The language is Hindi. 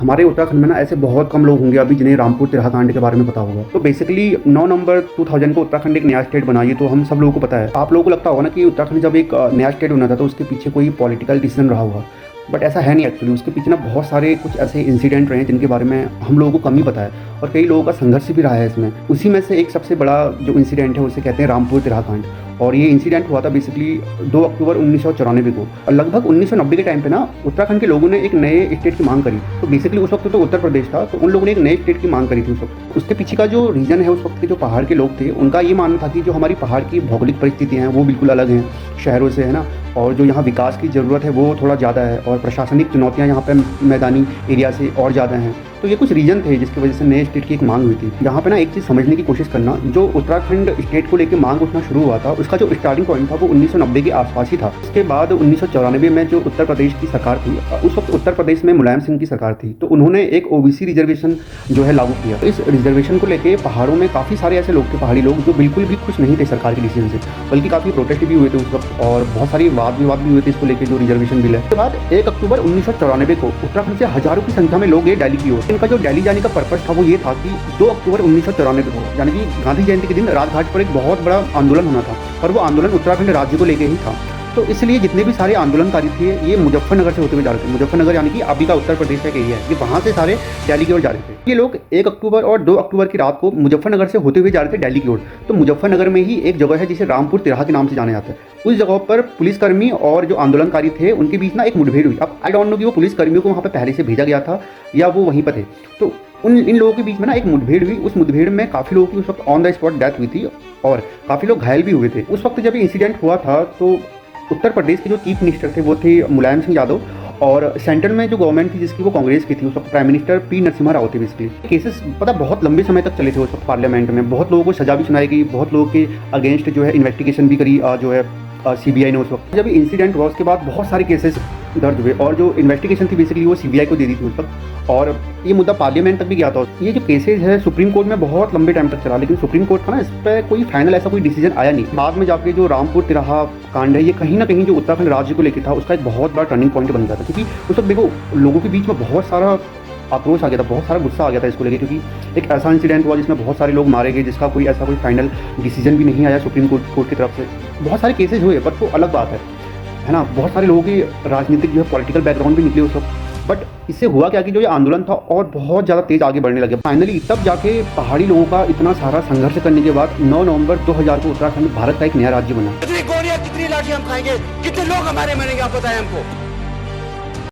हमारे उत्तराखंड में ना ऐसे बहुत कम लोग होंगे अभी जिन्हें रामपुर तिरहा कांड के बारे में पता होगा। तो बेसिकली 9 नवंबर 2000 को उत्तराखंड एक नया स्टेट बना, ये तो हम सब लोगों को पता है। आप लोगों को लगता होगा ना कि उत्तराखंड जब एक नया स्टेट बना था तो उसके पीछे कोई पॉलिटिकल डिसीजन रहा होगा, बट ऐसा है नहीं एक्चुअली। उसके पीछे ना बहुत सारे कुछ ऐसे इंसिडेंट रहे हैं जिनके बारे में हम लोगों को कम ही पता है, और कई लोगों का संघर्ष भी रहा है इसमें। उसी में से एक सबसे बड़ा जो इंसिडेंट है उसे कहते हैं रामपुर तिरहा कांड। और ये इंसिडेंट हुआ था बेसिकली 2 अक्टूबर 1994 को। और लगभग 1990 के टाइम पे ना उत्तराखंड के लोगों ने एक नए स्टेट की मांग करी। तो बेसिकली उस वक्त तो उत्तर प्रदेश था, तो उन लोगों ने एक नए स्टेट की मांग करी थी उस वक्त। उसके पीछे का जो रीज़न है, उस वक्त के जो पहाड़ के लोग थे उनका ये मानना था कि जो हमारी पहाड़ की भौगोलिक परिस्थितियाँ हैं वो बिल्कुल अलग हैं शहरों से, है ना, और जो यहाँ विकास की ज़रूरत है वो थोड़ा ज़्यादा है, और प्रशासनिक चुनौतियाँ यहाँ पे मैदानी एरिया से और ज़्यादा हैं। तो ये कुछ रीजन थे जिसकी वजह से नए स्टेट की एक मांग हुई थी। यहाँ पे ना एक चीज़ समझने की कोशिश करना, जो उत्तराखंड स्टेट को लेकर मांग उठना शुरू हुआ था उसका जो स्टार्टिंग पॉइंट था वो 1990 के आसपास ही था। उसके बाद 1994 में जो उत्तर प्रदेश की सरकार थी, उस वक्त उत्तर प्रदेश में मुलायम सिंह की सरकार थी, तो उन्होंने एक ओबीसी रिजर्वेशन जो है लागू किया। इस रिजर्वेशन को लेकर पहाड़ों में काफ़ी सारे ऐसे लोग थे, पहाड़ी लोग, जो बिल्कुल भी खुश नहीं थे सरकार के डिसीजन से, बल्कि काफ़ी प्रोटेस्ट भी हुए थे उस वक्त, और बहुत सारी वाद विवाद भी हुए थे इसको लेकर जो रिजर्वेशन बिल है। उसके बाद 1 अक्टूबर 1994 को उत्तराखंड से हजारों की संख्या में लोग गए दिल्ली की ओर। इनका जो दिल्ली जाने का पर्पस था वो ये था कि 2 अक्टूबर 1994 को, यानी कि गांधी जयंती के दिन राजघाट पर एक बहुत बड़ा आंदोलन होना था, और वो आंदोलन उत्तराखंड राज्य को लेकर ही था। तो इसलिए जितने भी सारे आंदोलनकारी थे ये मुजफ्फरनगर से होते हुए जा रहे थे। मुजफ्फरनगर यानी कि अभी का उत्तर प्रदेश का एक एरिया है, ये वहाँ से सारे दिल्ली की ओर जा रहे थे। ये लोग 1 अक्टूबर और 2 अक्टूबर की रात को मुजफ्फरनगर से होते हुए जा रहे थे दिल्ली की ओर। तो मुजफ्फरनगर में ही एक जगह है जिसे रामपुर तिरहा के नाम से जाना जाता है। उस जगह पर पुलिसकर्मी और जो आंदोलनकारी थे उनके बीच ना एक मुठभेड़ हुई। अब आई डोंट नो कि वो पुलिसकर्मियों को वहाँ पर पहले से भेजा गया था या वो वहीं पर थे। तो इन लोगों के बीच में ना एक मुठभेड़ हुई। उस मुठभेड़ में काफ़ी लोगों की उस वक्त ऑन द स्पॉट डेथ हुई थी, और काफ़ी लोग घायल भी हुए थे। उस वक्त जब ये इंसिडेंट हुआ था तो उत्तर प्रदेश के जो चीफ मिनिस्टर थे वो थे मुलायम सिंह यादव, और सेंट्रल में जो गवर्नमेंट थी जिसकी वो कांग्रेस की थी, उस वक्त prime minister P Narasimha Rao थे। बेसिकली केसेस पता बहुत लंबे समय तक चले थे उस वक्त पार्लियामेंट में। बहुत लोगों को सजा भी सुनाई गई, बहुत लोगों के अगेंस्ट जो है इन्वेस्टिगेशन भी करी जो है सीबीआई ने। उस वक्त जब इंसिडेंट हुआ उसके बाद बहुत सारे केसेस दर्ज हुए, और जो इन्वेस्टिगेशन थी बेसिकली वो सीबीआई को दे दी थी उस वक्त, और ये मुद्दा पार्लियामेंट तक भी गया था। ये जो केसेज है सुप्रीम कोर्ट में बहुत लंबे टाइम तक चला, लेकिन सुप्रीम कोर्ट का ना इस पर कोई फाइनल ऐसा कोई डिसीजन आया नहीं। बाद में जाके जो रामपुर तिरहा कांड है ये कहीं ना कहीं जो उत्तराखंड राज्य को लेकर था उसका एक बहुत बड़ा टर्निंग पॉइंट बन गया था, क्योंकि उस वक्त देखो लोगों के बीच में बहुत सारा आक्रोश आ गया था, बहुत सारा गुस्सा आ गया था इसको लेकर, क्योंकि एक ऐसा इंसिडेंट हुआ जिसमें बहुत सारे लोग मारे गए, जिसका कोई ऐसा कोई फाइनल डिसीजन भी नहीं आया सुप्रीम कोर्ट की तरफ से। बहुत सारे केसेज हुए, पर वो अलग बात है ना। बहुत सारे लोगों की राजनीतिक जो है पॉलिटिकल बैकग्राउंड भी निकले उस वक्त। बट इससे हुआ क्या कि जो ये आंदोलन था और बहुत ज़्यादा तेज़ आगे बढ़ने लगे। फाइनली तब जाके पहाड़ी लोगों का इतना सारा संघर्ष करने के बाद 9 नवंबर 2000 को उत्तराखंड भारत का एक नया राज्य बना। कितनी गोलियां कितनी लाठी हम खाएंगे, कितने लोग हमारे मरेंगे, आप बताएं हमको।